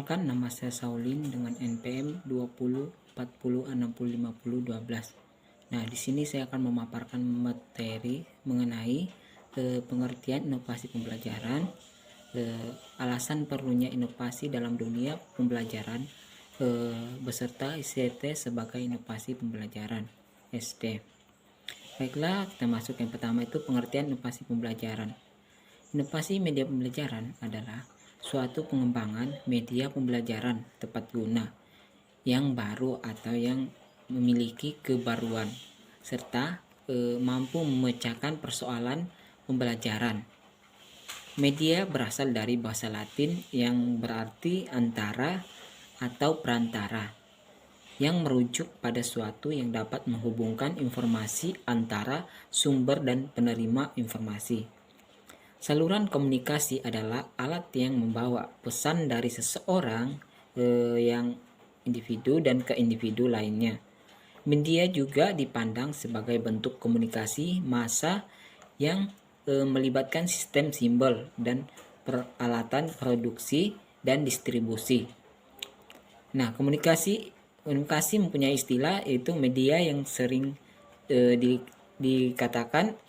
Perkenalkan, nama saya Saulin dengan NPM 2040605012. Nah, di sini saya akan memaparkan materi mengenai pengertian inovasi pembelajaran, alasan perlunya inovasi dalam dunia pembelajaran, beserta ICT sebagai inovasi pembelajaran SD. Baiklah, kita masuk yang pertama, itu pengertian inovasi pembelajaran. Inovasi media pembelajaran adalah suatu pengembangan media pembelajaran tepat guna yang baru atau yang memiliki kebaruan serta mampu memecahkan persoalan pembelajaran. Media berasal dari bahasa Latin yang berarti antara atau perantara, yang merujuk pada suatu yang dapat menghubungkan informasi antara sumber dan penerima informasi. Saluran komunikasi adalah alat yang membawa pesan dari seseorang yang individu dan ke individu lainnya. Media juga dipandang sebagai bentuk komunikasi massa yang melibatkan sistem simbol dan peralatan produksi dan distribusi. Nah, komunikasi mempunyai istilah, yaitu media yang sering dikatakan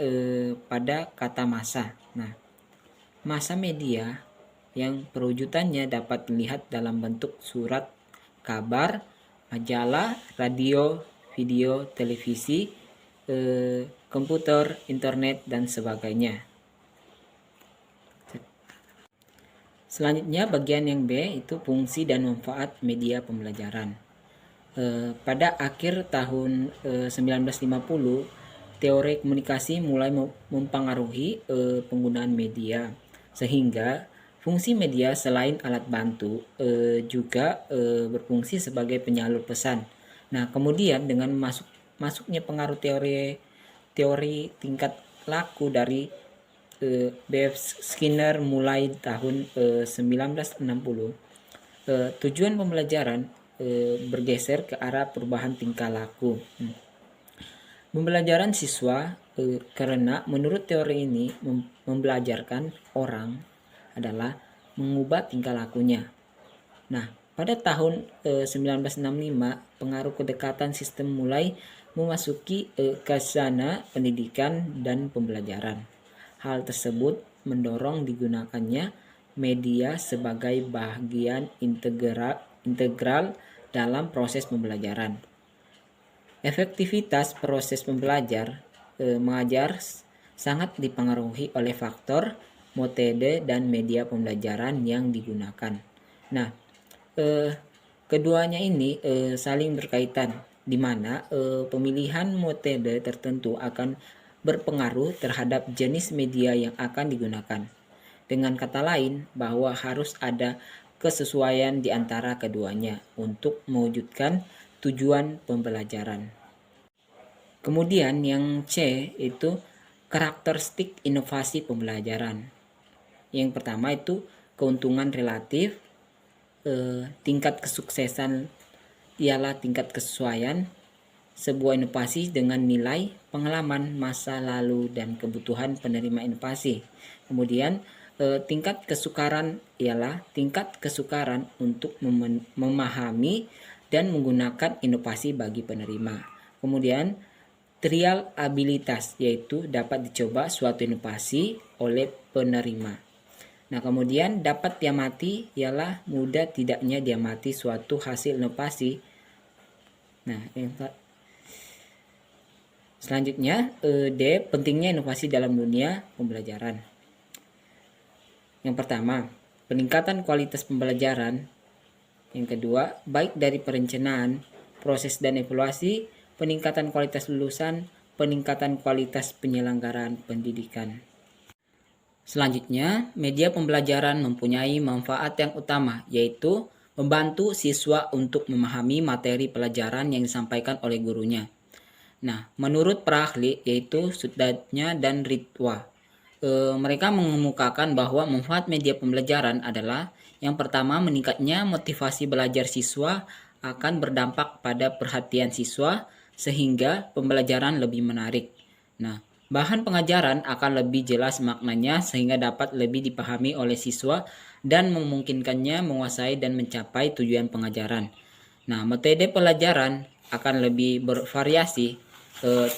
pada kata massa. Nah, massa media yang perwujudannya dapat dilihat dalam bentuk surat, kabar, majalah, radio, video, televisi, komputer, internet, dan sebagainya. Selanjutnya bagian yang B, itu fungsi dan manfaat media pembelajaran. Pada akhir tahun 1950, teori komunikasi mulai mempengaruhi penggunaan media, sehingga fungsi media selain alat bantu juga berfungsi sebagai penyalur pesan. Nah, kemudian dengan masuknya pengaruh teori tingkat laku dari B.F. Skinner mulai tahun 1960, tujuan pembelajaran bergeser ke arah perubahan tingkah laku. Pembelajaran siswa, karena menurut teori ini membelajarkan orang adalah mengubah tingkah lakunya. Nah, pada tahun 1965 pengaruh kedekatan sistem mulai memasuki khazanah pendidikan dan pembelajaran. Hal tersebut mendorong digunakannya media sebagai bagian integral dalam proses pembelajaran. Efektivitas proses mengajar sangat dipengaruhi oleh faktor metode dan media pembelajaran yang digunakan. Nah, keduanya ini saling berkaitan, di mana pemilihan metode tertentu akan berpengaruh terhadap jenis media yang akan digunakan. Dengan kata lain, bahwa harus ada kesesuaian di antara keduanya untuk mewujudkan tujuan pembelajaran. Kemudian yang C, itu karakteristik inovasi pembelajaran. Yang pertama itu keuntungan relatif. Tingkat kesuksesan ialah tingkat kesesuaian sebuah inovasi dengan nilai, pengalaman masa lalu, dan kebutuhan penerima inovasi. Kemudian tingkat kesukaran ialah tingkat kesukaran untuk memahami dan menggunakan inovasi bagi penerima. Kemudian trial abilitas, yaitu dapat dicoba suatu inovasi oleh penerima. Nah, kemudian dapat diamati ialah mudah tidaknya diamati suatu hasil inovasi. Nah, selanjutnya D, pentingnya inovasi dalam dunia pembelajaran. Yang pertama, peningkatan kualitas pembelajaran. Yang kedua, baik dari perencanaan, proses dan evaluasi, peningkatan kualitas lulusan, peningkatan kualitas penyelenggaraan pendidikan. Selanjutnya, media pembelajaran mempunyai manfaat yang utama, yaitu membantu siswa untuk memahami materi pelajaran yang disampaikan oleh gurunya. Nah, menurut para ahli, yaitu Sudatnya dan Ritwa, mereka mengemukakan bahwa manfaat media pembelajaran adalah yang pertama, meningkatnya motivasi belajar siswa akan berdampak pada perhatian siswa sehingga pembelajaran lebih menarik. Nah, Bahan pengajaran akan lebih jelas maknanya sehingga dapat lebih dipahami oleh siswa dan memungkinkannya menguasai dan mencapai tujuan pengajaran. Nah, metode pelajaran akan lebih bervariasi,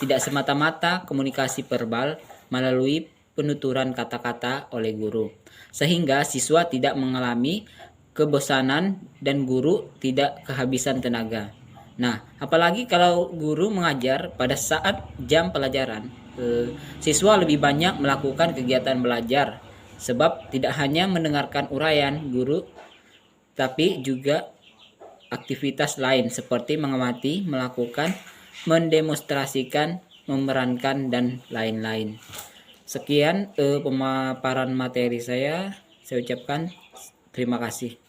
tidak semata-mata komunikasi verbal melalui penuturan kata-kata oleh guru, sehingga siswa tidak mengalami kebosanan dan guru tidak kehabisan tenaga. Nah, apalagi kalau guru mengajar pada saat jam pelajaran, siswa lebih banyak melakukan kegiatan belajar, sebab tidak hanya mendengarkan uraian guru, tapi juga aktivitas lain seperti mengamati, melakukan, mendemonstrasikan, memerankan, dan lain-lain. Sekian pemaparan materi saya ucapkan terima kasih.